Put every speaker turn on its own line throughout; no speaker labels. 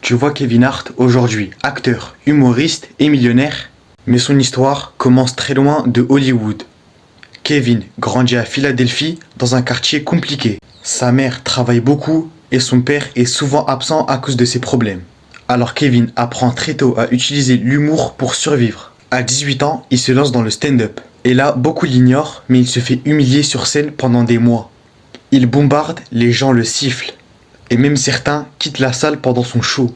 Tu vois Kevin Hart aujourd'hui, acteur, humoriste et millionnaire, mais son histoire commence très loin de Hollywood. Kevin grandit à Philadelphie dans un quartier compliqué. Sa mère travaille beaucoup et son père est souvent absent à cause de ses problèmes. Alors Kevin apprend très tôt à utiliser l'humour pour survivre. À 18 ans, il se lance dans le stand-up. Et là, beaucoup l'ignorent, mais il se fait humilier sur scène pendant des mois. Il bombarde, les gens le sifflent. Et même certains quittent la salle pendant son show.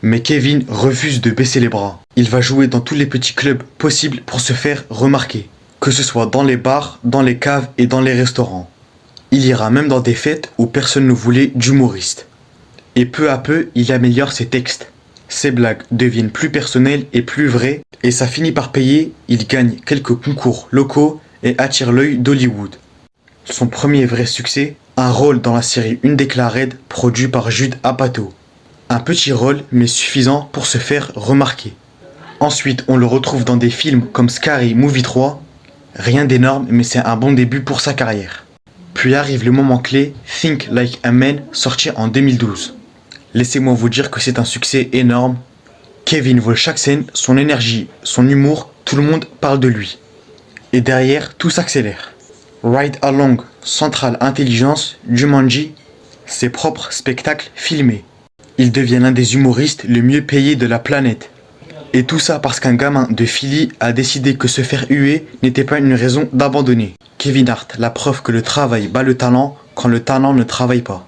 Mais Kevin refuse de baisser les bras. Il va jouer dans tous les petits clubs possibles pour se faire remarquer. Que ce soit dans les bars, dans les caves et dans les restaurants. Il ira même dans des fêtes où personne ne voulait d'humoriste. Et peu à peu, il améliore ses textes. Ses blagues deviennent plus personnelles et plus vraies, et ça finit par payer, il gagne quelques concours locaux et attire l'œil d'Hollywood. Son premier vrai succès, un rôle dans la série Une déclarée produit par Judd Apatow. Un petit rôle mais suffisant pour se faire remarquer. Ensuite, on le retrouve dans des films comme Scary Movie 3. Rien d'énorme mais c'est un bon début pour sa carrière. Puis arrive le moment clé, Think Like a Man, sorti en 2012. Laissez-moi vous dire que c'est un succès énorme. Kevin vole chaque scène, son énergie, son humour, tout le monde parle de lui. Et derrière, tout s'accélère. Ride Along, Central Intelligence, Jumanji, ses propres spectacles filmés. Il devient l'un des humoristes les mieux payés de la planète. Et tout ça parce qu'un gamin de Philly a décidé que se faire huer n'était pas une raison d'abandonner. Kevin Hart, la preuve que le travail bat le talent quand le talent ne travaille pas.